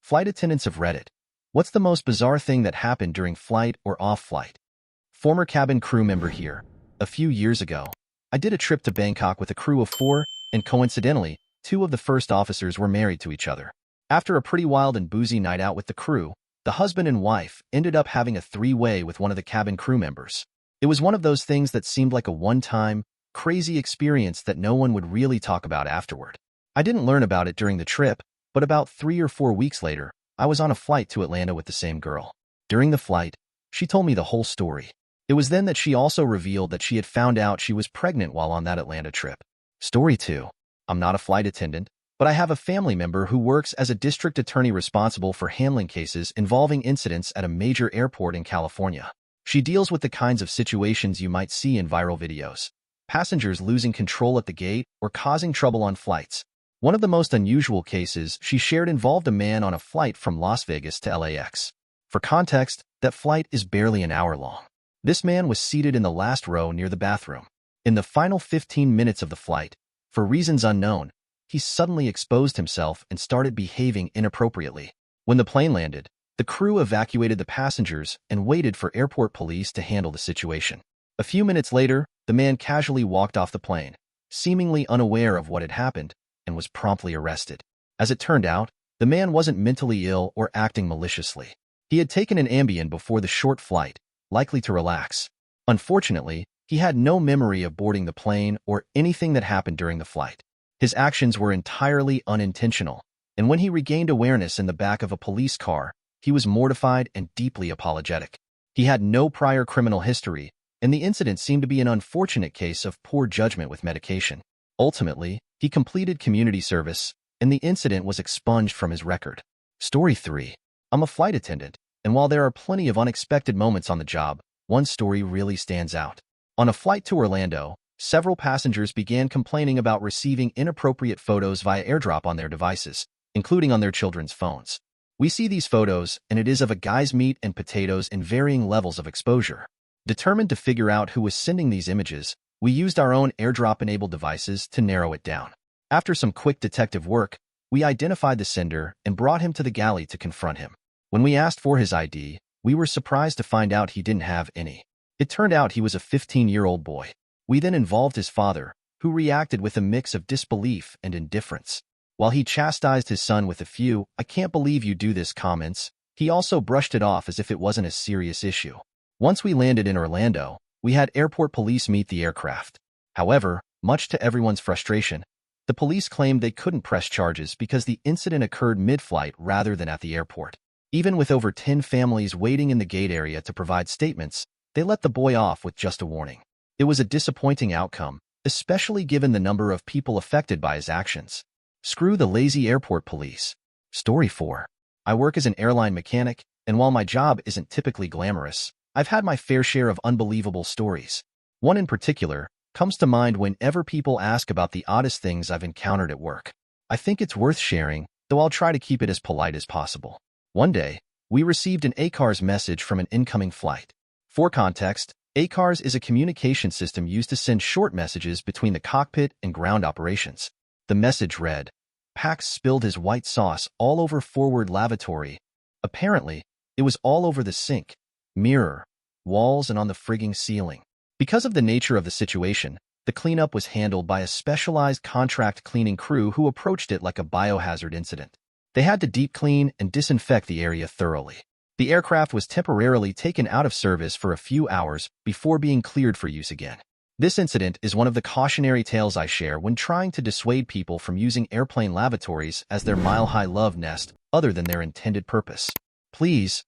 Flight attendants of Reddit. What's the most bizarre thing that happened during flight or off flight? Former cabin crew member here. A few years ago, I did a trip to Bangkok with a crew of 4, and coincidentally, 2 of the first officers were married to each other. After a pretty wild and boozy night out with the crew, the husband and wife ended up having a 3-way with one of the cabin crew members. It was one of those things that seemed like a one-time, crazy experience that no one would really talk about afterward. I didn't learn about it during the trip, but about 3 or 4 weeks later, I was on a flight to Atlanta with the same girl. During the flight, she told me the whole story. It was then that she also revealed that she had found out she was pregnant while on that Atlanta trip. Story 2. I'm not a flight attendant, but I have a family member who works as a district attorney responsible for handling cases involving incidents at a major airport in California. She deals with the kinds of situations you might see in viral videos. Passengers losing control at the gate or causing trouble on flights. One of the most unusual cases she shared involved a man on a flight from Las Vegas to LAX. For context, that flight is barely an hour long. This man was seated in the last row near the bathroom. In the final 15 minutes of the flight, for reasons unknown, he suddenly exposed himself and started behaving inappropriately. When the plane landed, the crew evacuated the passengers and waited for airport police to handle the situation. A few minutes later, the man casually walked off the plane, seemingly unaware of what had happened, and was promptly arrested. As it turned out, the man wasn't mentally ill or acting maliciously. He had taken an Ambien before the short flight, likely to relax. Unfortunately, he had no memory of boarding the plane or anything that happened during the flight. His actions were entirely unintentional, and when he regained awareness in the back of a police car, he was mortified and deeply apologetic. He had no prior criminal history, and the incident seemed to be an unfortunate case of poor judgment with medication. Ultimately, he completed community service, and the incident was expunged from his record. Story 3. I'm a flight attendant, and while there are plenty of unexpected moments on the job, one story really stands out. On a flight to Orlando, several passengers began complaining about receiving inappropriate photos via Airdrop on their devices, including on their children's phones. We see these photos, and it is of a guy's meat and potatoes in varying levels of exposure. Determined to figure out who was sending these images, we used our own Airdrop-enabled devices to narrow it down. After some quick detective work, we identified the sender and brought him to the galley to confront him. When we asked for his ID, we were surprised to find out he didn't have any. It turned out he was a 15-year-old boy. We then involved his father, who reacted with a mix of disbelief and indifference. While he chastised his son with a few "I can't believe you do this" comments, he also brushed it off as if it wasn't a serious issue. Once we landed in Orlando, we had airport police meet the aircraft. However, much to everyone's frustration, the police claimed they couldn't press charges because the incident occurred mid-flight rather than at the airport. Even with over 10 families waiting in the gate area to provide statements, they let the boy off with just a warning. It was a disappointing outcome, especially given the number of people affected by his actions. Screw the lazy airport police. Story 4. I work as an airline mechanic, and while my job isn't typically glamorous, I've had my fair share of unbelievable stories. One in particular comes to mind whenever people ask about the oddest things I've encountered at work. I think it's worth sharing, though I'll try to keep it as polite as possible. One day, we received an ACARS message from an incoming flight. For context, ACARS is a communication system used to send short messages between the cockpit and ground operations. The message read, "Pax spilled his white sauce all over forward lavatory." Apparently, it was all over the sink, mirror, walls, and on the frigging ceiling. Because of the nature of the situation, the cleanup was handled by a specialized contract cleaning crew who approached it like a biohazard incident. They had to deep clean and disinfect the area thoroughly. The aircraft was temporarily taken out of service for a few hours before being cleared for use again. This incident is one of the cautionary tales I share when trying to dissuade people from using airplane lavatories as their mile-high love nest other than their intended purpose. Please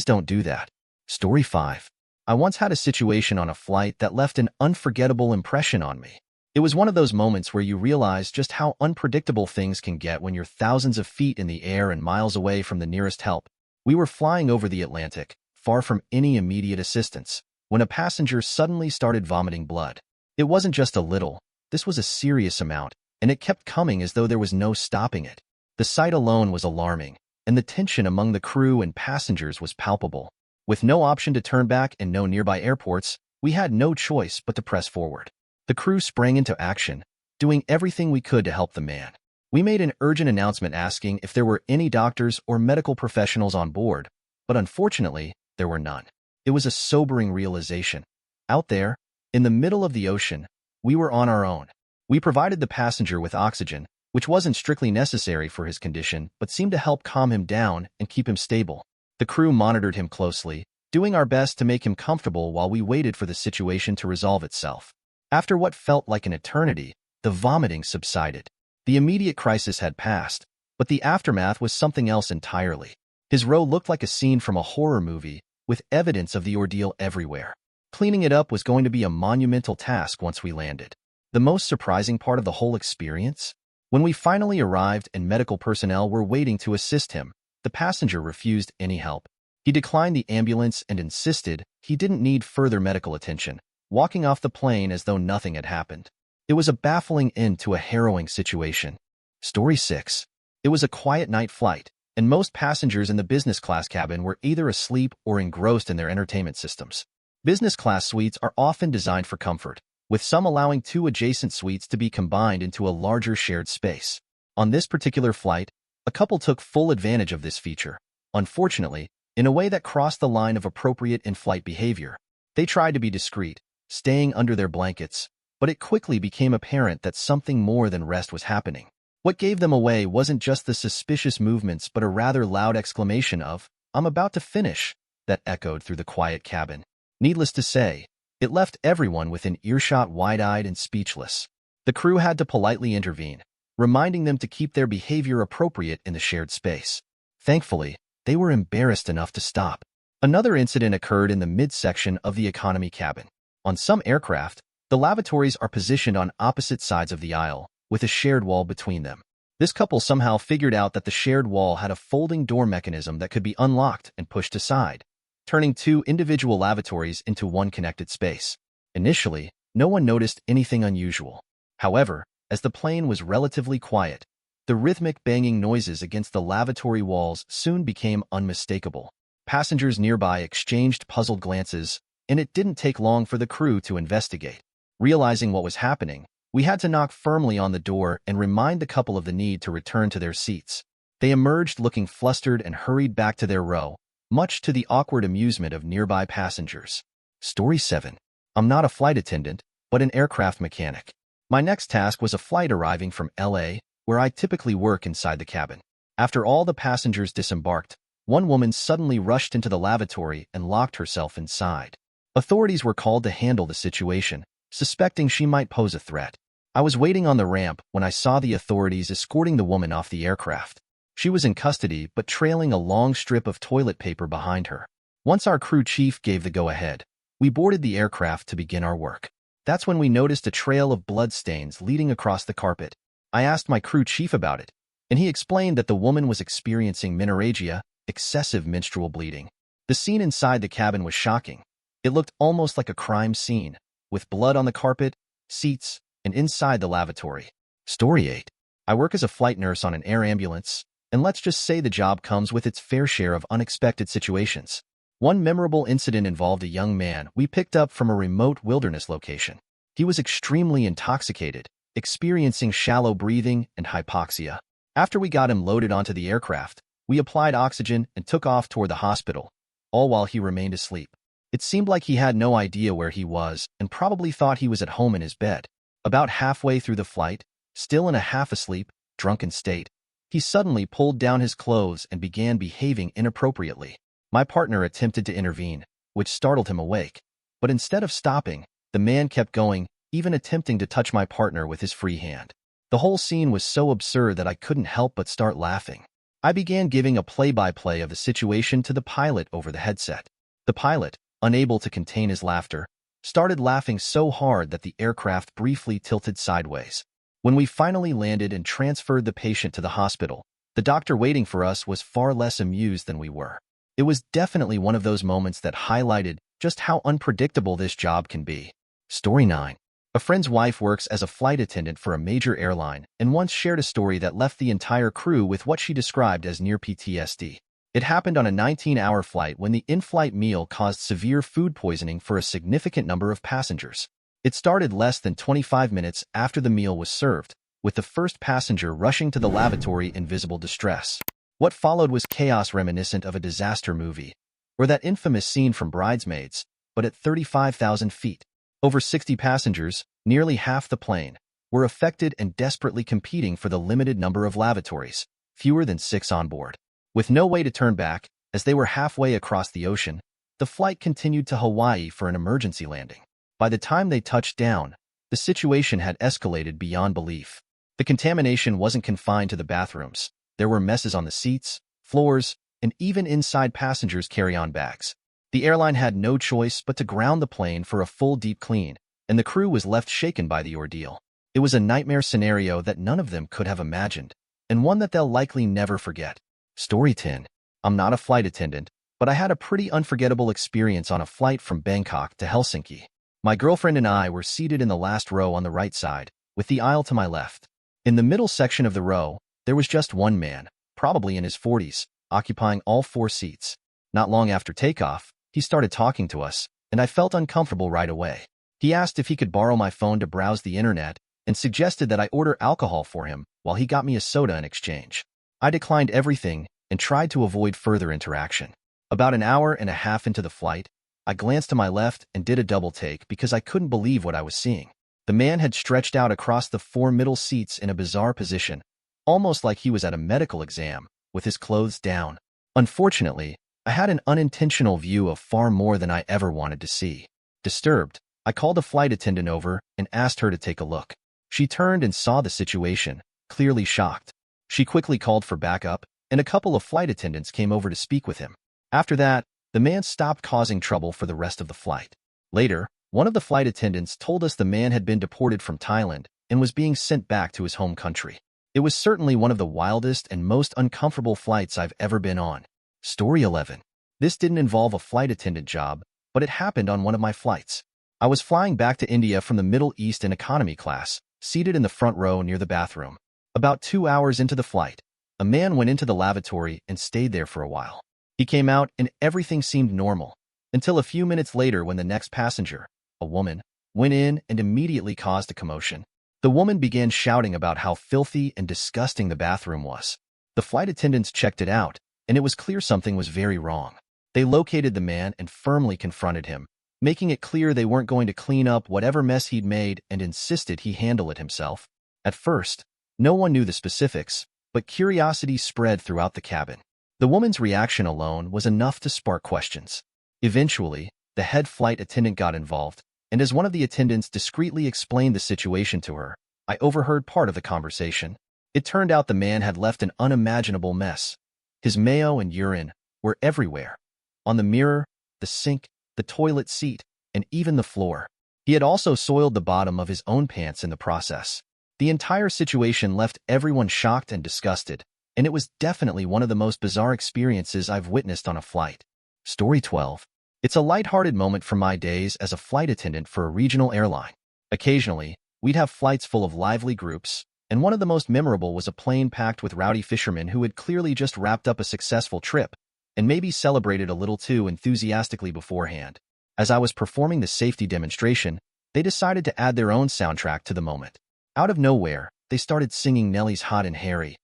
don't do that. Story 5. I once had a situation on a flight that left an unforgettable impression on me. It was one of those moments where you realize just how unpredictable things can get when you're thousands of feet in the air and miles away from the nearest help. We were flying over the Atlantic, far from any immediate assistance, when a passenger suddenly started vomiting blood. It wasn't just a little, this was a serious amount, and it kept coming as though there was no stopping it. The sight alone was alarming, and the tension among the crew and passengers was palpable. With no option to turn back and no nearby airports, we had no choice but to press forward. The crew sprang into action, doing everything we could to help the man. We made an urgent announcement asking if there were any doctors or medical professionals on board, but unfortunately, there were none. It was a sobering realization. Out there, in the middle of the ocean, we were on our own. We provided the passenger with oxygen, which wasn't strictly necessary for his condition, but seemed to help calm him down and keep him stable. The crew monitored him closely, doing our best to make him comfortable while we waited for the situation to resolve itself. After what felt like an eternity, the vomiting subsided. The immediate crisis had passed, but the aftermath was something else entirely. His row looked like a scene from a horror movie, with evidence of the ordeal everywhere. Cleaning it up was going to be a monumental task once we landed. The most surprising part of the whole experience? When we finally arrived and medical personnel were waiting to assist him, the passenger refused any help. He declined the ambulance and insisted he didn't need further medical attention, walking off the plane as though nothing had happened. It was a baffling end to a harrowing situation. Story 6. It was a quiet night flight, and most passengers in the business class cabin were either asleep or engrossed in their entertainment systems. Business class suites are often designed for comfort, with some allowing two adjacent suites to be combined into a larger shared space. On this particular flight, a couple took full advantage of this feature, unfortunately, in a way that crossed the line of appropriate in-flight behavior. They tried to be discreet, staying under their blankets, but it quickly became apparent that something more than rest was happening. What gave them away wasn't just the suspicious movements but a rather loud exclamation of, "I'm about to finish," that echoed through the quiet cabin. Needless to say, it left everyone within earshot wide-eyed and speechless. The crew had to politely intervene, reminding them to keep their behavior appropriate in the shared space. Thankfully, they were embarrassed enough to stop. Another incident occurred in the midsection of the economy cabin. On some aircraft, the lavatories are positioned on opposite sides of the aisle, with a shared wall between them. This couple somehow figured out that the shared wall had a folding door mechanism that could be unlocked and pushed aside, turning two individual lavatories into one connected space. Initially, no one noticed anything unusual. However, as the plane was relatively quiet, the rhythmic banging noises against the lavatory walls soon became unmistakable. Passengers nearby exchanged puzzled glances, and it didn't take long for the crew to investigate. Realizing what was happening, we had to knock firmly on the door and remind the couple of the need to return to their seats. They emerged looking flustered and hurried back to their row, much to the awkward amusement of nearby passengers. Story 7. I'm not a flight attendant, but an aircraft mechanic. My next task was a flight arriving from LA, where I typically work inside the cabin. After all the passengers disembarked, one woman suddenly rushed into the lavatory and locked herself inside. Authorities were called to handle the situation, suspecting she might pose a threat. I was waiting on the ramp when I saw the authorities escorting the woman off the aircraft. She was in custody but trailing a long strip of toilet paper behind her. Once our crew chief gave the go-ahead, we boarded the aircraft to begin our work. That's when we noticed a trail of bloodstains leading across the carpet. I asked my crew chief about it, and he explained that the woman was experiencing menorrhagia, excessive menstrual bleeding. The scene inside the cabin was shocking. It looked almost like a crime scene, with blood on the carpet, seats, and inside the lavatory. Story 8. I work as a flight nurse on an air ambulance, and let's just say the job comes with its fair share of unexpected situations. One memorable incident involved a young man we picked up from a remote wilderness location. He was extremely intoxicated, experiencing shallow breathing and hypoxia. After we got him loaded onto the aircraft, we applied oxygen and took off toward the hospital, all while he remained asleep. It seemed like he had no idea where he was and probably thought he was at home in his bed. About halfway through the flight, still in a half-asleep, drunken state, he suddenly pulled down his clothes and began behaving inappropriately. My partner attempted to intervene, which startled him awake. But instead of stopping, the man kept going, even attempting to touch my partner with his free hand. The whole scene was so absurd that I couldn't help but start laughing. I began giving a play-by-play of the situation to the pilot over the headset. The pilot, unable to contain his laughter, started laughing so hard that the aircraft briefly tilted sideways. When we finally landed and transferred the patient to the hospital, the doctor waiting for us was far less amused than we were. It was definitely one of those moments that highlighted just how unpredictable this job can be. Story 9. A friend's wife works as a flight attendant for a major airline and once shared a story that left the entire crew with what she described as near PTSD. It happened on a 19-hour flight when the in-flight meal caused severe food poisoning for a significant number of passengers. It started less than 25 minutes after the meal was served, with the first passenger rushing to the lavatory in visible distress. What followed was chaos reminiscent of a disaster movie, or that infamous scene from Bridesmaids, but at 35,000 feet. Over 60 passengers, nearly half the plane, were affected and desperately competing for the limited number of lavatories, fewer than 6 on board. With no way to turn back, as they were halfway across the ocean, the flight continued to Hawaii for an emergency landing. By the time they touched down, the situation had escalated beyond belief. The contamination wasn't confined to the bathrooms. There were messes on the seats, floors, and even inside passengers' carry-on bags. The airline had no choice but to ground the plane for a full deep clean, and the crew was left shaken by the ordeal. It was a nightmare scenario that none of them could have imagined, and one that they'll likely never forget. Story 10. I'm not a flight attendant, but I had a pretty unforgettable experience on a flight from Bangkok to Helsinki. My girlfriend and I were seated in the last row on the right side, with the aisle to my left. In the middle section of the row, there was just one man, probably in his 40s, occupying all 4 seats. Not long after takeoff, he started talking to us, and I felt uncomfortable right away. He asked if he could borrow my phone to browse the internet and suggested that I order alcohol for him while he got me a soda in exchange. I declined everything and tried to avoid further interaction. About an hour and a half into the flight, I glanced to my left and did a double take because I couldn't believe what I was seeing. The man had stretched out across the 4 middle seats in a bizarre position, almost like he was at a medical exam, with his clothes down. Unfortunately, I had an unintentional view of far more than I ever wanted to see. Disturbed, I called a flight attendant over and asked her to take a look. She turned and saw the situation, clearly shocked. She quickly called for backup, and a couple of flight attendants came over to speak with him. After that, the man stopped causing trouble for the rest of the flight. Later, one of the flight attendants told us the man had been deported from Thailand and was being sent back to his home country. It was certainly one of the wildest and most uncomfortable flights I've ever been on. Story 11. This didn't involve a flight attendant job, but it happened on one of my flights. I was flying back to India from the Middle East in economy class, seated in the front row near the bathroom. About 2 hours into the flight, a man went into the lavatory and stayed there for a while. He came out and everything seemed normal, until a few minutes later when the next passenger, a woman, went in and immediately caused a commotion. The woman began shouting about how filthy and disgusting the bathroom was. The flight attendants checked it out, and it was clear something was very wrong. They located the man and firmly confronted him, making it clear they weren't going to clean up whatever mess he'd made and insisted he handle it himself. At first, no one knew the specifics, but curiosity spread throughout the cabin. The woman's reaction alone was enough to spark questions. Eventually, the head flight attendant got involved, and as one of the attendants discreetly explained the situation to her, I overheard part of the conversation. It turned out the man had left an unimaginable mess. His mayo and urine were everywhere. On the mirror, the sink, the toilet seat, and even the floor. He had also soiled the bottom of his own pants in the process. The entire situation left everyone shocked and disgusted, and it was definitely one of the most bizarre experiences I've witnessed on a flight. Story 12. It's a lighthearted moment from my days as a flight attendant for a regional airline. Occasionally, we'd have flights full of lively groups, and one of the most memorable was a plane packed with rowdy fishermen who had clearly just wrapped up a successful trip, and maybe celebrated a little too enthusiastically beforehand. As I was performing the safety demonstration, they decided to add their own soundtrack to the moment. Out of nowhere, they started singing Nelly's Hot and Harry.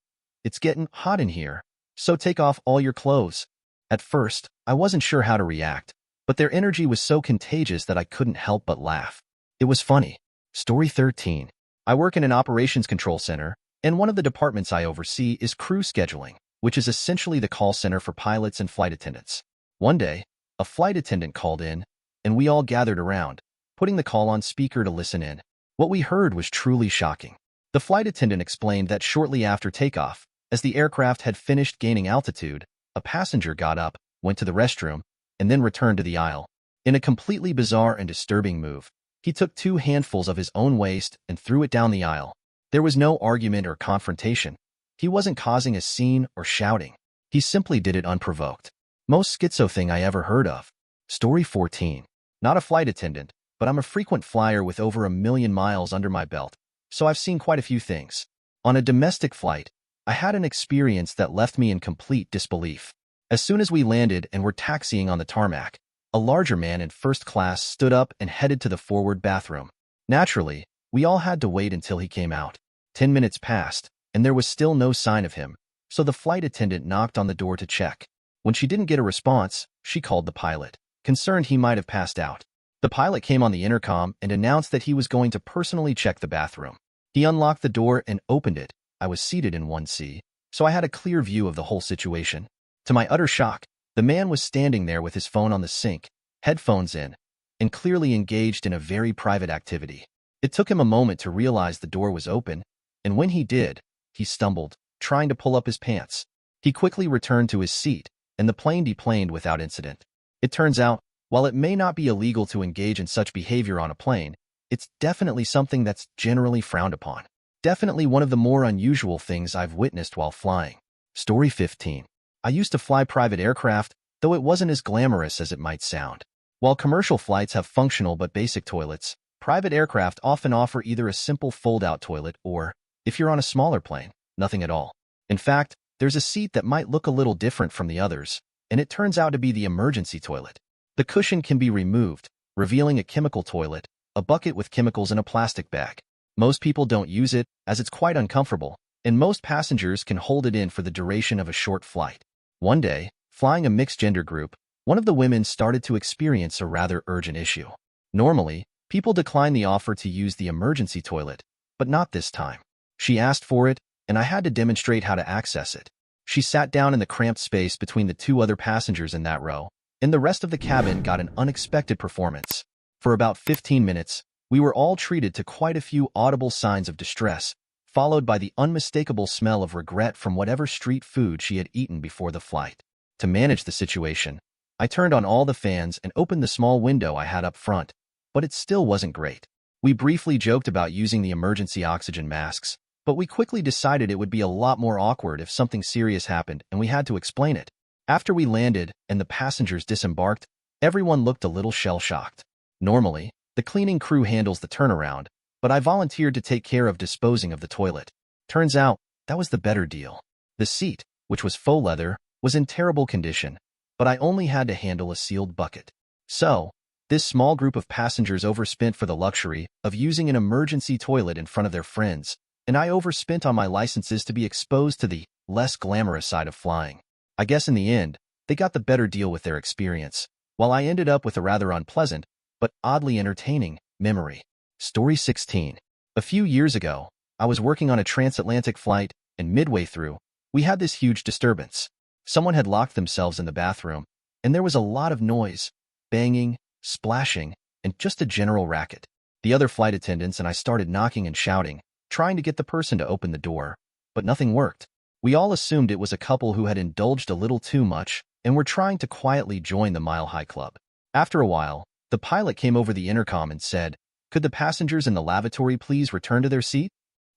It's getting hot in here, so take off all your clothes. At first, I wasn't sure how to react, but their energy was so contagious that I couldn't help but laugh. It was funny. Story 13. I work in an operations control center, and one of the departments I oversee is crew scheduling, which is essentially the call center for pilots and flight attendants. One day, a flight attendant called in, and we all gathered around, putting the call on speaker to listen in. What we heard was truly shocking. The flight attendant explained that shortly after takeoff, as the aircraft had finished gaining altitude, a passenger got up, went to the restroom, and then returned to the aisle. In a completely bizarre and disturbing move, he took 2 handfuls of his own waste and threw it down the aisle. There was no argument or confrontation. He wasn't causing a scene or shouting. He simply did it unprovoked. Most schizo thing I ever heard of. Story 14. Not a flight attendant, but I'm a frequent flyer with over 1 million miles under my belt, so I've seen quite a few things. On a domestic flight, I had an experience that left me in complete disbelief. As soon as we landed and were taxiing on the tarmac, a larger man in first class stood up and headed to the forward bathroom. Naturally, we all had to wait until he came out. 10 minutes passed, and there was still no sign of him, so the flight attendant knocked on the door to check. When she didn't get a response, she called the pilot, concerned he might have passed out. The pilot came on the intercom and announced that he was going to personally check the bathroom. He unlocked the door and opened it. I was seated in 1C, so I had a clear view of the whole situation. To my utter shock, the man was standing there with his phone on the sink, headphones in, and clearly engaged in a very private activity. It took him a moment to realize the door was open, and when he did, he stumbled, trying to pull up his pants. He quickly returned to his seat, and the plane deplaned without incident. It turns out, while it may not be illegal to engage in such behavior on a plane, it's definitely something that's generally frowned upon. Definitely one of the more unusual things I've witnessed while flying. Story 15. I used to fly private aircraft, though it wasn't as glamorous as it might sound. While commercial flights have functional but basic toilets, private aircraft often offer either a simple fold-out toilet or, if you're on a smaller plane, nothing at all. In fact, there's a seat that might look a little different from the others, and it turns out to be the emergency toilet. The cushion can be removed, revealing a chemical toilet, a bucket with chemicals in a plastic bag. Most people don't use it, as it's quite uncomfortable, and most passengers can hold it in for the duration of a short flight. One day, flying a mixed-gender group, one of the women started to experience a rather urgent issue. Normally, people decline the offer to use the emergency toilet, but not this time. She asked for it, and I had to demonstrate how to access it. She sat down in the cramped space between the two other passengers in that row, and the rest of the cabin got an unexpected performance. For about 15 minutes, we were all treated to quite a few audible signs of distress, followed by the unmistakable smell of regret from whatever street food she had eaten before the flight. To manage the situation, I turned on all the fans and opened the small window I had up front, but it still wasn't great. We briefly joked about using the emergency oxygen masks, but we quickly decided it would be a lot more awkward if something serious happened and we had to explain it. After we landed and the passengers disembarked, everyone looked a little shell-shocked. Normally, the cleaning crew handles the turnaround, but I volunteered to take care of disposing of the toilet. Turns out, that was the better deal. The seat, which was faux leather, was in terrible condition, but I only had to handle a sealed bucket. So, this small group of passengers overspent for the luxury of using an emergency toilet in front of their friends, and I overspent on my licenses to be exposed to the less glamorous side of flying. I guess in the end, they got the better deal with their experience, while I ended up with a rather unpleasant, but oddly entertaining, memory. Story 16. A few years ago, I was working on a transatlantic flight, and midway through, we had this huge disturbance. Someone had locked themselves in the bathroom, and there was a lot of noise, banging, splashing, and just a general racket. The other flight attendants and I started knocking and shouting, trying to get the person to open the door, but nothing worked. We all assumed it was a couple who had indulged a little too much and were trying to quietly join the Mile High Club. After a while, the pilot came over the intercom and said, "Could the passengers in the lavatory please return to their seat?"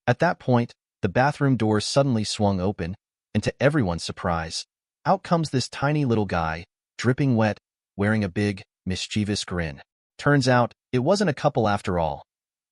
At that point, the bathroom doors suddenly swung open, and to everyone's surprise, out comes this tiny little guy, dripping wet, wearing a big, mischievous grin. Turns out, it wasn't a couple after all.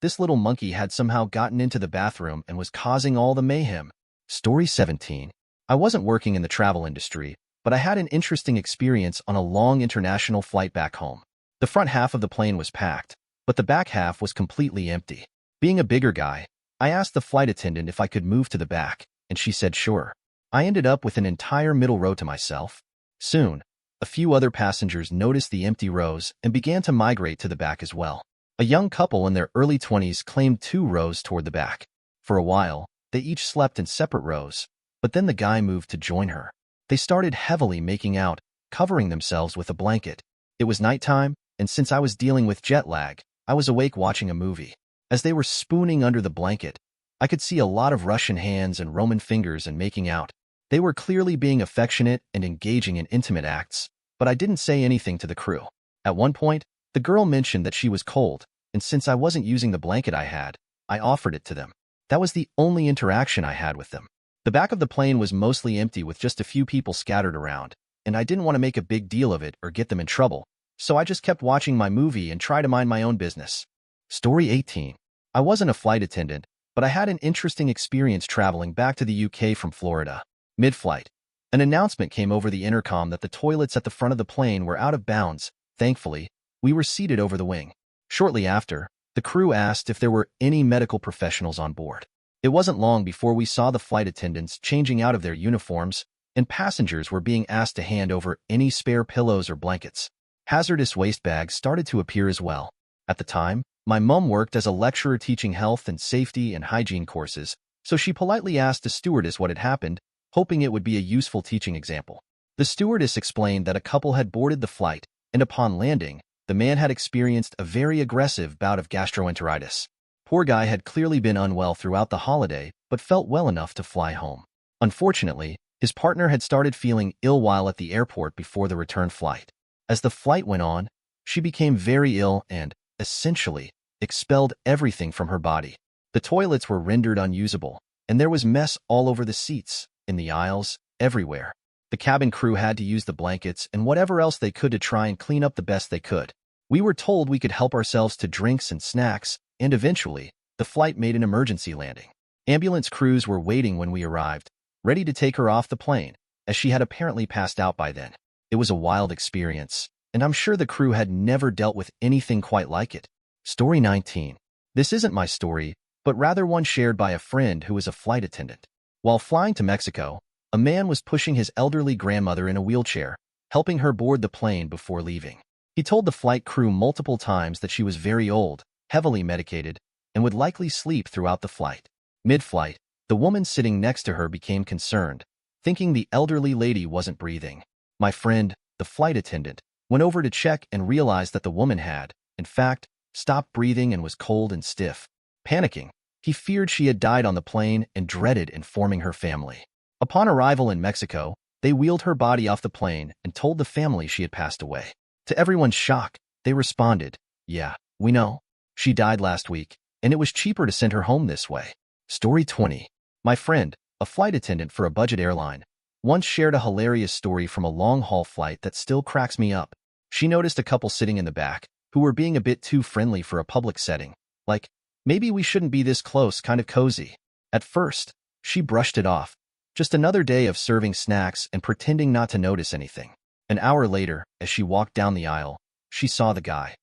This little monkey had somehow gotten into the bathroom and was causing all the mayhem. Story 17. I wasn't working in the travel industry, but I had an interesting experience on a long international flight back home. The front half of the plane was packed, but the back half was completely empty. Being a bigger guy, I asked the flight attendant if I could move to the back, and she said sure. I ended up with an entire middle row to myself. Soon, a few other passengers noticed the empty rows and began to migrate to the back as well. A young couple in their early 20s claimed 2 rows toward the back. For a while, they each slept in separate rows, but then the guy moved to join her. They started heavily making out, covering themselves with a blanket. It was nighttime, and since I was dealing with jet lag, I was awake watching a movie. As they were spooning under the blanket, I could see a lot of Russian hands and Roman fingers and making out. They were clearly being affectionate and engaging in intimate acts, but I didn't say anything to the crew. At one point, the girl mentioned that she was cold, and since I wasn't using the blanket I had, I offered it to them. That was the only interaction I had with them. The back of the plane was mostly empty with just a few people scattered around, and I didn't want to make a big deal of it or get them in trouble, so I just kept watching my movie and tried to mind my own business. Story 18. I wasn't a flight attendant, but I had an interesting experience traveling back to the UK from Florida. Mid-flight, an announcement came over the intercom that the toilets at the front of the plane were out of bounds. Thankfully, we were seated over the wing. Shortly after, the crew asked if there were any medical professionals on board. It wasn't long before we saw the flight attendants changing out of their uniforms, and passengers were being asked to hand over any spare pillows or blankets. Hazardous waste bags started to appear as well. At the time, my mom worked as a lecturer teaching health and safety and hygiene courses, so she politely asked the stewardess what had happened, hoping it would be a useful teaching example. The stewardess explained that a couple had boarded the flight, and upon landing, the man had experienced a very aggressive bout of gastroenteritis. Poor guy had clearly been unwell throughout the holiday, but felt well enough to fly home. Unfortunately, his partner had started feeling ill while at the airport before the return flight. As the flight went on, she became very ill and, essentially, expelled everything from her body. The toilets were rendered unusable, and there was mess all over the seats, in the aisles, everywhere. The cabin crew had to use the blankets and whatever else they could to try and clean up the best they could. We were told we could help ourselves to drinks and snacks, and eventually, the flight made an emergency landing. Ambulance crews were waiting when we arrived, ready to take her off the plane, as she had apparently passed out by then. It was a wild experience, and I'm sure the crew had never dealt with anything quite like it. Story 19. This isn't my story, but rather one shared by a friend who is a flight attendant. While flying to Mexico, a man was pushing his elderly grandmother in a wheelchair, helping her board the plane before leaving. He told the flight crew multiple times that she was very old, heavily medicated, and would likely sleep throughout the flight. Mid-flight, the woman sitting next to her became concerned, thinking the elderly lady wasn't breathing. My friend, the flight attendant, went over to check and realized that the woman had, in fact, stopped breathing and was cold and stiff. Panicking, he feared she had died on the plane and dreaded informing her family. Upon arrival in Mexico, they wheeled her body off the plane and told the family she had passed away. To everyone's shock, they responded, "Yeah, we know. She died last week, and it was cheaper to send her home this way." Story 20. My friend, a flight attendant for a budget airline, once shared a hilarious story from a long-haul flight that still cracks me up. She noticed a couple sitting in the back who were being a bit too friendly for a public setting, like, "Maybe we shouldn't be this close, kind of cozy." At first, she brushed it off. Just another day of serving snacks and pretending not to notice anything. An hour later, as she walked down the aisle, she saw the guy,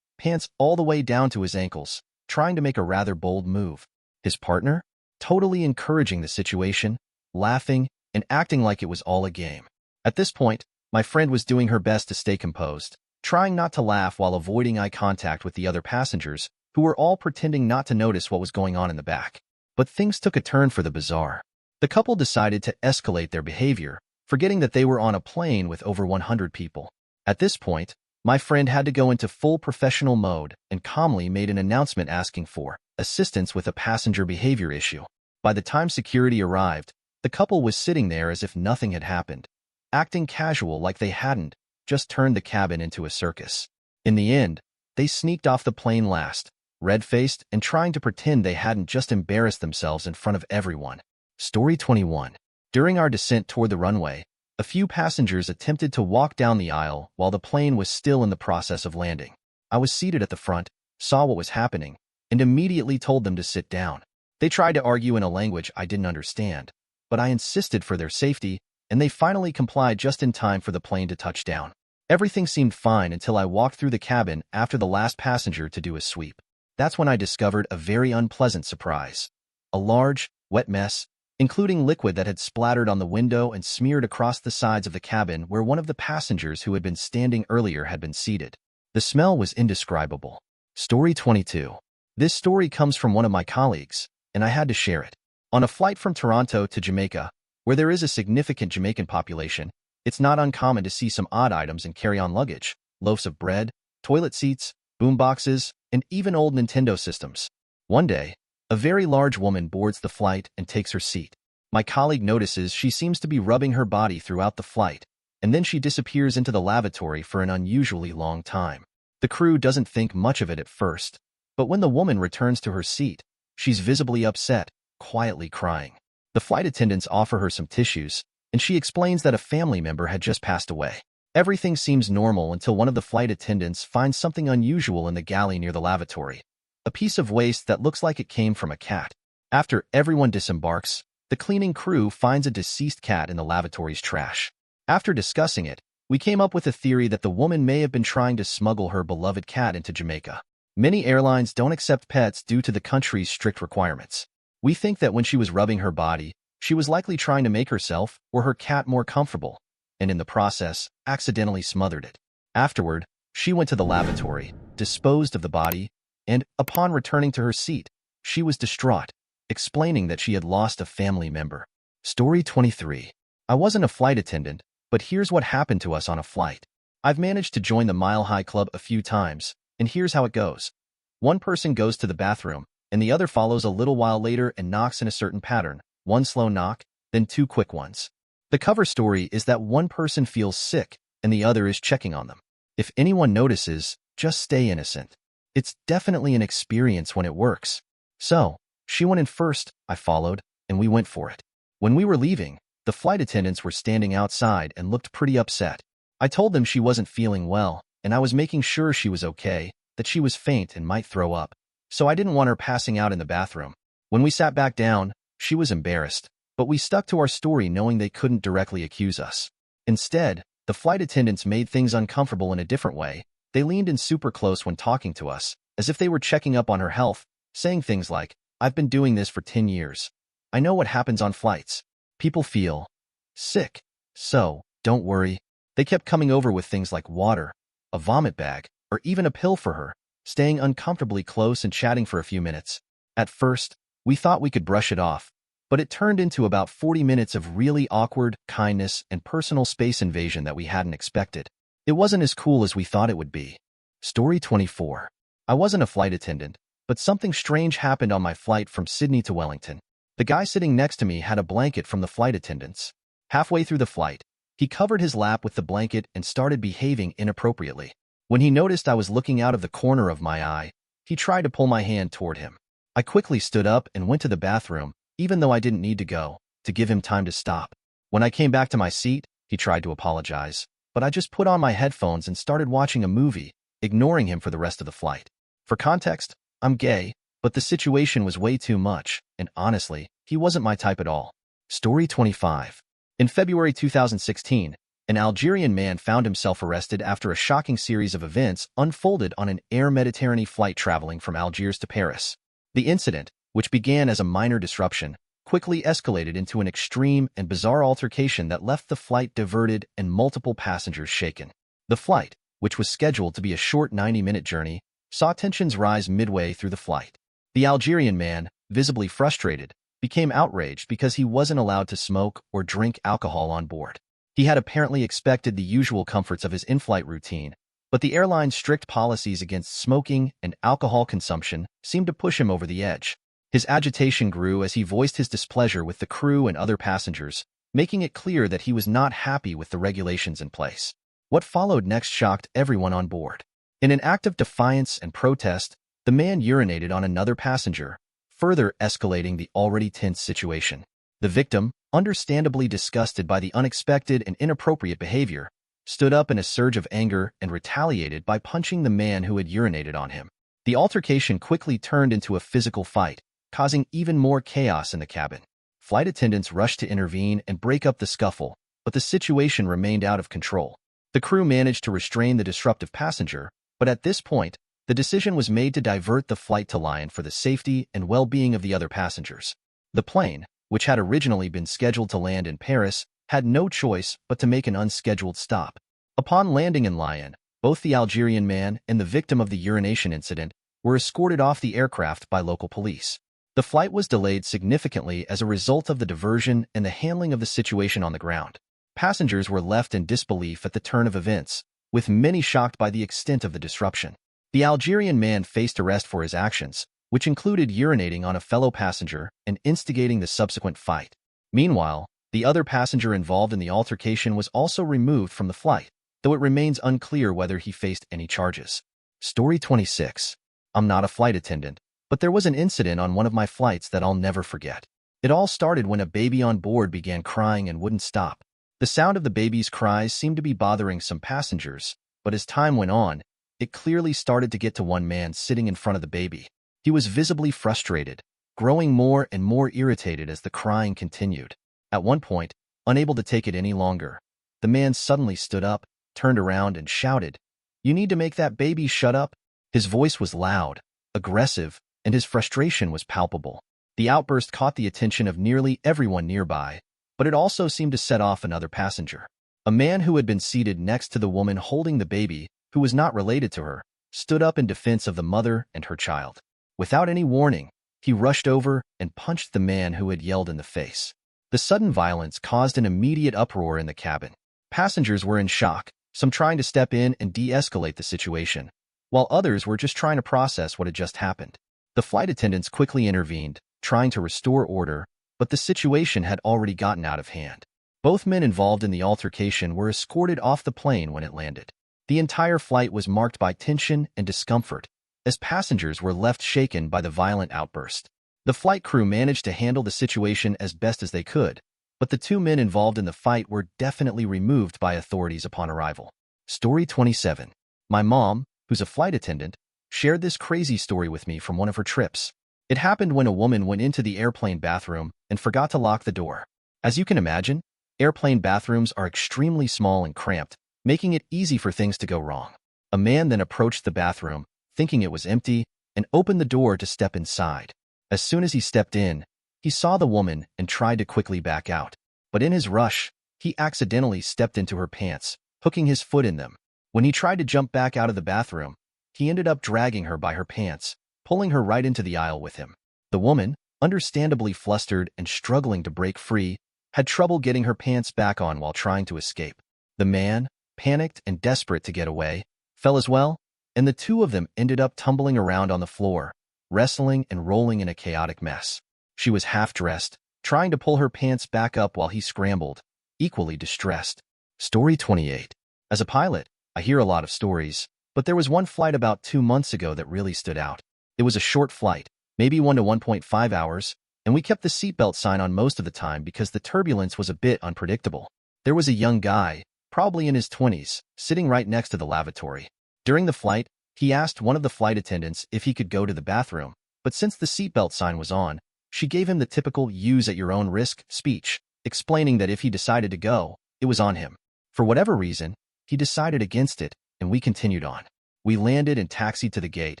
pants all the way down to his ankles, trying to make a rather bold move. His partner, totally encouraging the situation, laughing, and acting like it was all a game. At this point, my friend was doing her best to stay composed, trying not to laugh while avoiding eye contact with the other passengers, who were all pretending not to notice what was going on in the back. But things took a turn for the bizarre. The couple decided to escalate their behavior, forgetting that they were on a plane with over 100 people. At this point, my friend had to go into full professional mode and calmly made an announcement asking for assistance with a passenger behavior issue. By the time security arrived, the couple was sitting there as if nothing had happened, acting casual like they hadn't just turned the cabin into a circus. In the end, they sneaked off the plane last, red-faced and trying to pretend they hadn't just embarrassed themselves in front of everyone. Story 21. During our descent toward the runway, a few passengers attempted to walk down the aisle while the plane was still in the process of landing. I was seated at the front, saw what was happening, and immediately told them to sit down. They tried to argue in a language I didn't understand, but I insisted for their safety, and they finally complied just in time for the plane to touch down. Everything seemed fine until I walked through the cabin after the last passenger to do a sweep. That's when I discovered a very unpleasant surprise. A large, wet mess, including liquid that had splattered on the window and smeared across the sides of the cabin where one of the passengers who had been standing earlier had been seated. The smell was indescribable. Story 22. This story comes from one of my colleagues, and I had to share it. On a flight from Toronto to Jamaica, where there is a significant Jamaican population, it's not uncommon to see some odd items in carry-on luggage, loaves of bread, toilet seats, boomboxes, and even old Nintendo systems. One day, a very large woman boards the flight and takes her seat. My colleague notices she seems to be rubbing her body throughout the flight, and then she disappears into the lavatory for an unusually long time. The crew doesn't think much of it at first, but when the woman returns to her seat, she's visibly upset, quietly crying. The flight attendants offer her some tissues, and she explains that a family member had just passed away. Everything seems normal until one of the flight attendants finds something unusual in the galley near the lavatory. A piece of waste that looks like it came from a cat. After everyone disembarks, the cleaning crew finds a deceased cat in the lavatory's trash. After discussing it, we came up with a theory that the woman may have been trying to smuggle her beloved cat into Jamaica. Many airlines don't accept pets due to the country's strict requirements. We think that when she was rubbing her body, she was likely trying to make herself or her cat more comfortable, and in the process, accidentally smothered it. Afterward, she went to the lavatory, disposed of the body, and, upon returning to her seat, she was distraught, explaining that she had lost a family member. Story 23. I wasn't a flight attendant, but here's what happened to us on a flight. I've managed to join the Mile High Club a few times, and here's how it goes. One person goes to the bathroom, and the other follows a little while later and knocks in a certain pattern, one slow knock, then two quick ones. The cover story is that one person feels sick, and the other is checking on them. If anyone notices, just stay innocent. It's definitely an experience when it works. So, she went in first, I followed, and we went for it. When we were leaving, the flight attendants were standing outside and looked pretty upset. I told them she wasn't feeling well, and I was making sure she was okay, that she was faint and might throw up. So I didn't want her passing out in the bathroom. When we sat back down, she was embarrassed, but we stuck to our story knowing they couldn't directly accuse us. Instead, the flight attendants made things uncomfortable in a different way. They leaned in super close when talking to us, as if they were checking up on her health, saying things like, "I've been doing this for 10 years. I know what happens on flights. People feel sick, so don't worry." They kept coming over with things like water, a vomit bag, or even a pill for her, staying uncomfortably close and chatting for a few minutes. At first, we thought we could brush it off, but it turned into about 40 minutes of really awkward kindness and personal space invasion that we hadn't expected. It wasn't as cool as we thought it would be. Story 24. I wasn't a flight attendant, but something strange happened on my flight from Sydney to Wellington. The guy sitting next to me had a blanket from the flight attendants. Halfway through the flight, he covered his lap with the blanket and started behaving inappropriately. When he noticed I was looking out of the corner of my eye, he tried to pull my hand toward him. I quickly stood up and went to the bathroom, even though I didn't need to go, to give him time to stop. When I came back to my seat, he tried to apologize, but I just put on my headphones and started watching a movie, ignoring him for the rest of the flight. For context, I'm gay, but the situation was way too much, and honestly, he wasn't my type at all. Story 25. In February 2016, an Algerian man found himself arrested after a shocking series of events unfolded on an Air Mediterranean flight traveling from Algiers to Paris. The incident, which began as a minor disruption, quickly escalated into an extreme and bizarre altercation that left the flight diverted and multiple passengers shaken. The flight, which was scheduled to be a short 90-minute journey, saw tensions rise midway through the flight. The Algerian man, visibly frustrated, became outraged because he wasn't allowed to smoke or drink alcohol on board. He had apparently expected the usual comforts of his in-flight routine, but the airline's strict policies against smoking and alcohol consumption seemed to push him over the edge. His agitation grew as he voiced his displeasure with the crew and other passengers, making it clear that he was not happy with the regulations in place. What followed next shocked everyone on board. In an act of defiance and protest, the man urinated on another passenger, further escalating the already tense situation. The victim, understandably disgusted by the unexpected and inappropriate behavior, stood up in a surge of anger and retaliated by punching the man who had urinated on him. The altercation quickly turned into a physical fight, causing even more chaos in the cabin. Flight attendants rushed to intervene and break up the scuffle, but the situation remained out of control. The crew managed to restrain the disruptive passenger, but at this point, the decision was made to divert the flight to Lyon for the safety and well-being of the other passengers. The plane, which had originally been scheduled to land in Paris, had no choice but to make an unscheduled stop. Upon landing in Lyon, both the Algerian man and the victim of the urination incident were escorted off the aircraft by local police. The flight was delayed significantly as a result of the diversion and the handling of the situation on the ground. Passengers were left in disbelief at the turn of events, with many shocked by the extent of the disruption. The Algerian man faced arrest for his actions, which included urinating on a fellow passenger and instigating the subsequent fight. Meanwhile, the other passenger involved in the altercation was also removed from the flight, though it remains unclear whether he faced any charges. Story 26. I'm not a flight attendant, but there was an incident on one of my flights that I'll never forget. It all started when a baby on board began crying and wouldn't stop. The sound of the baby's cries seemed to be bothering some passengers, but as time went on, it clearly started to get to one man sitting in front of the baby. He was visibly frustrated, growing more and more irritated as the crying continued. At one point, unable to take it any longer, the man suddenly stood up, turned around, and shouted, "You need to make that baby shut up." His voice was loud, aggressive, and his frustration was palpable. The outburst caught the attention of nearly everyone nearby, but it also seemed to set off another passenger. A man who had been seated next to the woman holding the baby, who was not related to her, stood up in defense of the mother and her child. Without any warning, he rushed over and punched the man who had yelled in the face. The sudden violence caused an immediate uproar in the cabin. Passengers were in shock, some trying to step in and de-escalate the situation, while others were just trying to process what had just happened. The flight attendants quickly intervened, trying to restore order, but the situation had already gotten out of hand. Both men involved in the altercation were escorted off the plane when it landed. The entire flight was marked by tension and discomfort, as passengers were left shaken by the violent outburst. The flight crew managed to handle the situation as best as they could, but the two men involved in the fight were definitely removed by authorities upon arrival. Story 27. My mom, who's a flight attendant, shared this crazy story with me from one of her trips. It happened when a woman went into the airplane bathroom and forgot to lock the door. As you can imagine, airplane bathrooms are extremely small and cramped, making it easy for things to go wrong. A man then approached the bathroom, thinking it was empty, and opened the door to step inside. As soon as he stepped in, he saw the woman and tried to quickly back out. But in his rush, he accidentally stepped into her pants, hooking his foot in them. When he tried to jump back out of the bathroom, he ended up dragging her by her pants, pulling her right into the aisle with him. The woman, understandably flustered and struggling to break free, had trouble getting her pants back on while trying to escape. The man, panicked and desperate to get away, fell as well, and the two of them ended up tumbling around on the floor, wrestling and rolling in a chaotic mess. She was half-dressed, trying to pull her pants back up while he scrambled, equally distressed. Story 28. As a pilot, I hear a lot of stories, but there was one flight about 2 months ago that really stood out. It was a short flight, maybe 1 to 1.5 hours, and we kept the seatbelt sign on most of the time because the turbulence was a bit unpredictable. There was a young guy, probably in his 20s, sitting right next to the lavatory. During the flight, he asked one of the flight attendants if he could go to the bathroom, but since the seatbelt sign was on, she gave him the typical use at your own risk speech, explaining that if he decided to go, it was on him. For whatever reason, he decided against it, and we continued on. We landed and taxied to the gate,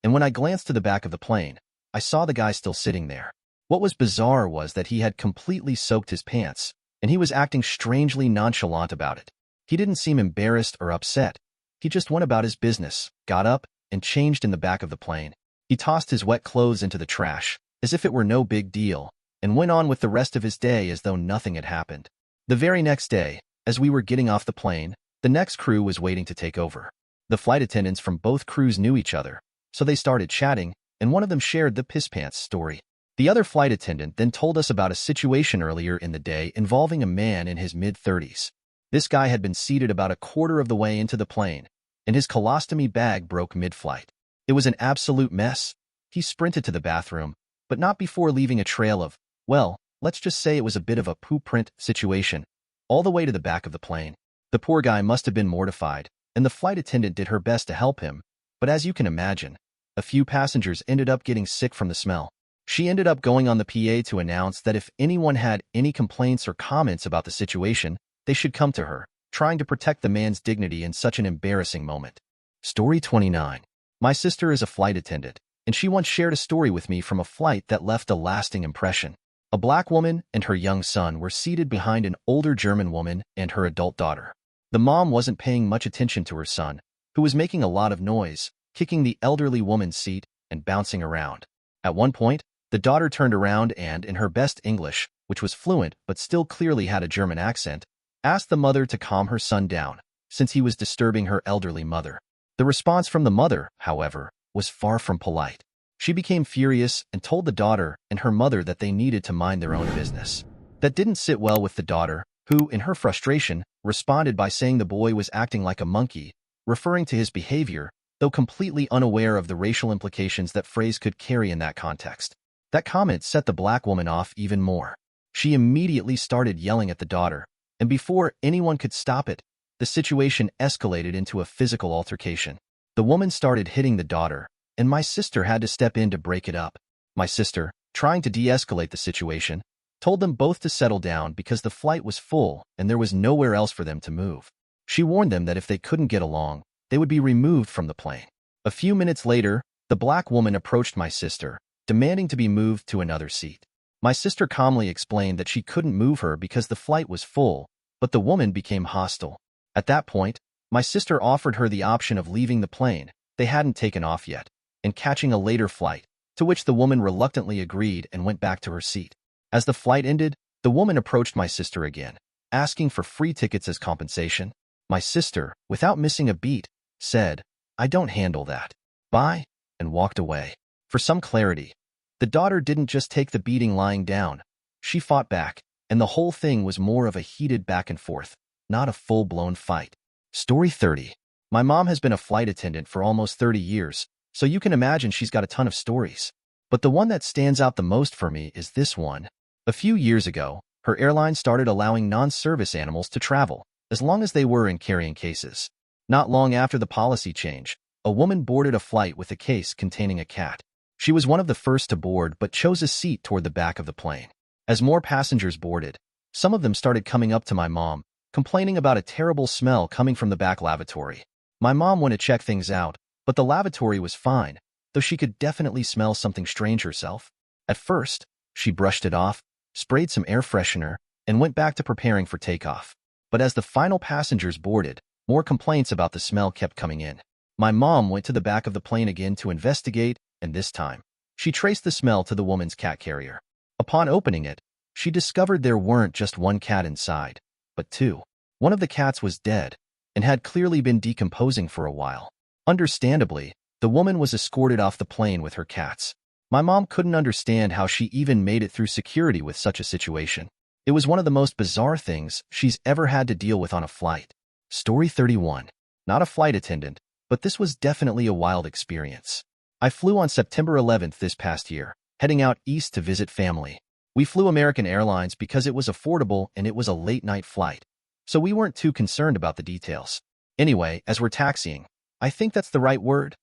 and when I glanced to the back of the plane, I saw the guy still sitting there. What was bizarre was that he had completely soaked his pants, and he was acting strangely nonchalant about it. He didn't seem embarrassed or upset. He just went about his business, got up, and changed in the back of the plane. He tossed his wet clothes into the trash, as if it were no big deal, and went on with the rest of his day as though nothing had happened. The very next day, as we were getting off the plane, the next crew was waiting to take over. The flight attendants from both crews knew each other, so they started chatting, and one of them shared the piss pants story. The other flight attendant then told us about a situation earlier in the day involving a man in his mid-30s. This guy had been seated about a quarter of the way into the plane, and his colostomy bag broke mid-flight. It was an absolute mess. He sprinted to the bathroom, but not before leaving a trail of, well, let's just say it was a bit of a poo print situation, all the way to the back of the plane. The poor guy must have been mortified, and the flight attendant did her best to help him, but as you can imagine, a few passengers ended up getting sick from the smell. She ended up going on the PA to announce that if anyone had any complaints or comments about the situation, they should come to her, trying to protect the man's dignity in such an embarrassing moment. Story 29. My sister is a flight attendant, and she once shared a story with me from a flight that left a lasting impression. A black woman and her young son were seated behind an older German woman and her adult daughter. The mom wasn't paying much attention to her son, who was making a lot of noise, kicking the elderly woman's seat and bouncing around. At one point, the daughter turned around and, in her best English, which was fluent but still clearly had a German accent, asked the mother to calm her son down, since he was disturbing her elderly mother. The response from the mother, however, was far from polite. She became furious and told the daughter and her mother that they needed to mind their own business. That didn't sit well with the daughter, who, in her frustration, responded by saying the boy was acting like a monkey, referring to his behavior, though completely unaware of the racial implications that phrase could carry in that context. That comment set the black woman off even more. She immediately started yelling at the daughter, and before anyone could stop it, the situation escalated into a physical altercation. The woman started hitting the daughter, and my sister had to step in to break it up. My sister, trying to de-escalate the situation, told them both to settle down because the flight was full and there was nowhere else for them to move. She warned them that if they couldn't get along, they would be removed from the plane. A few minutes later, the black woman approached my sister, demanding to be moved to another seat. My sister calmly explained that she couldn't move her because the flight was full, but the woman became hostile. At that point, my sister offered her the option of leaving the plane, they hadn't taken off yet, and catching a later flight, to which the woman reluctantly agreed and went back to her seat. As the flight ended, the woman approached my sister again, asking for free tickets as compensation. My sister, without missing a beat, said, "I don't handle that. Bye," and walked away. For some clarity, the daughter didn't just take the beating lying down. She fought back, and the whole thing was more of a heated back and forth, not a full-blown fight. Story 30. My mom has been a flight attendant for almost 30 years, so you can imagine she's got a ton of stories. But the one that stands out the most for me is this one. A few years ago, her airline started allowing non-service animals to travel, as long as they were in carrying cases. Not long after the policy change, a woman boarded a flight with a case containing a cat. She was one of the first to board but chose a seat toward the back of the plane. As more passengers boarded, some of them started coming up to my mom, complaining about a terrible smell coming from the back lavatory. My mom went to check things out, but the lavatory was fine, though she could definitely smell something strange herself. At first, she brushed it off, sprayed some air freshener, and went back to preparing for takeoff. But as the final passengers boarded, more complaints about the smell kept coming in. My mom went to the back of the plane again to investigate, and this time, she traced the smell to the woman's cat carrier. Upon opening it, she discovered there weren't just one cat inside, but two. One of the cats was dead, and had clearly been decomposing for a while. Understandably, the woman was escorted off the plane with her cats. My mom couldn't understand how she even made it through security with such a situation. It was one of the most bizarre things she's ever had to deal with on a flight. Story 31. Not a flight attendant, but this was definitely a wild experience. I flew on September 11th this past year, heading out east to visit family. We flew American Airlines because it was affordable and it was a late-night flight, so we weren't too concerned about the details. Anyway, as we're taxiing, I think that's the right word.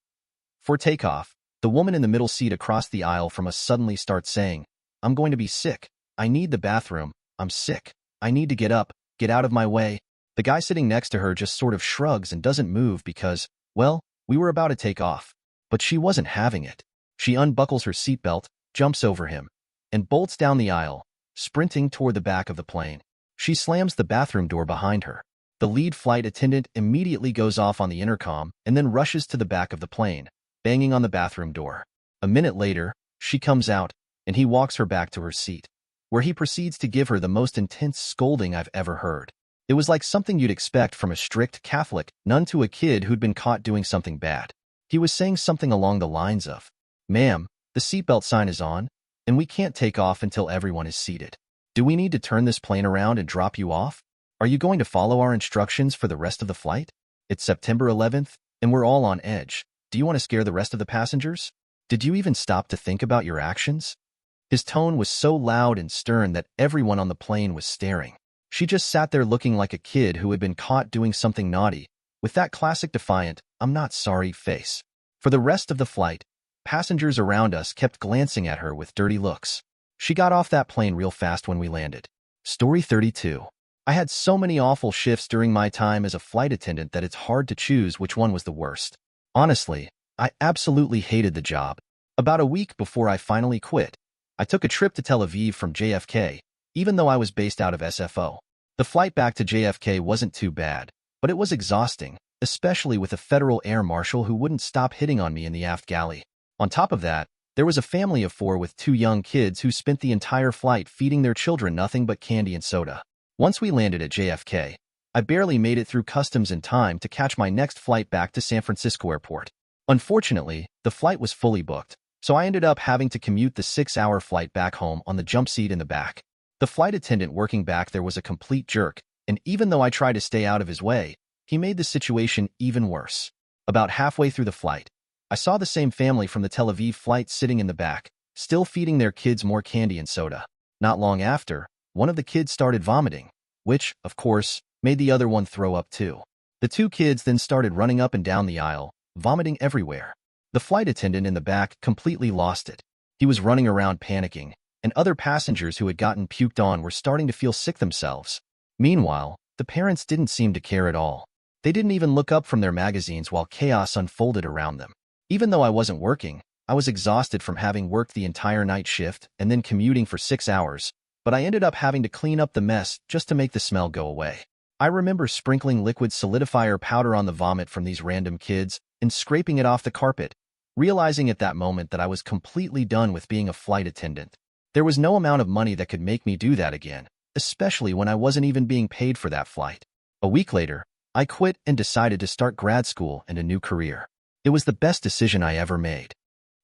For takeoff, the woman in the middle seat across the aisle from us suddenly starts saying, "I'm going to be sick. I need the bathroom. I'm sick. I need to get up. Get out of my way." The guy sitting next to her just sort of shrugs and doesn't move because, well, we were about to take off. But she wasn't having it. She unbuckles her seatbelt, jumps over him, and bolts down the aisle, sprinting toward the back of the plane. She slams the bathroom door behind her. The lead flight attendant immediately goes off on the intercom and then rushes to the back of the plane, banging on the bathroom door. A minute later, she comes out, and he walks her back to her seat, where he proceeds to give her the most intense scolding I've ever heard. It was like something you'd expect from a strict Catholic nun to a kid who'd been caught doing something bad. He was saying something along the lines of, "Ma'am, the seatbelt sign is on, and we can't take off until everyone is seated. Do we need to turn this plane around and drop you off? Are you going to follow our instructions for the rest of the flight? It's September 11th, and we're all on edge. Do you want to scare the rest of the passengers? Did you even stop to think about your actions?" His tone was so loud and stern that everyone on the plane was staring. She just sat there looking like a kid who had been caught doing something naughty, with that classic defiant, "I'm not sorry" face. For the rest of the flight, passengers around us kept glancing at her with dirty looks. She got off that plane real fast when we landed. Story 32. I had so many awful shifts during my time as a flight attendant that it's hard to choose which one was the worst. Honestly, I absolutely hated the job. About a week before I finally quit, I took a trip to Tel Aviv from JFK, even though I was based out of SFO. The flight back to JFK wasn't too bad, but it was exhausting, especially with a federal air marshal who wouldn't stop hitting on me in the aft galley. On top of that, there was a family of 4 with 2 young kids who spent the entire flight feeding their children nothing but candy and soda. Once we landed at JFK, I barely made it through customs in time to catch my next flight back to San Francisco Airport. Unfortunately, the flight was fully booked, so I ended up having to commute the 6-hour flight back home on the jump seat in the back. The flight attendant working back there was a complete jerk, and even though I tried to stay out of his way, he made the situation even worse. About halfway through the flight, I saw the same family from the Tel Aviv flight sitting in the back, still feeding their kids more candy and soda. Not long after, one of the kids started vomiting, which, of course, made the other one throw up too. The 2 kids then started running up and down the aisle, vomiting everywhere. The flight attendant in the back completely lost it. He was running around panicking, and other passengers who had gotten puked on were starting to feel sick themselves. Meanwhile, the parents didn't seem to care at all. They didn't even look up from their magazines while chaos unfolded around them. Even though I wasn't working, I was exhausted from having worked the entire night shift and then commuting for 6 hours, but I ended up having to clean up the mess just to make the smell go away. I remember sprinkling liquid solidifier powder on the vomit from these random kids and scraping it off the carpet, realizing at that moment that I was completely done with being a flight attendant. There was no amount of money that could make me do that again, especially when I wasn't even being paid for that flight. A week later, I quit and decided to start grad school and a new career. It was the best decision I ever made.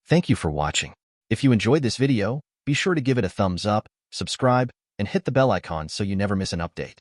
Thank you for watching. If you enjoyed this video, be sure to give it a thumbs up, subscribe, and hit the bell icon so you never miss an update.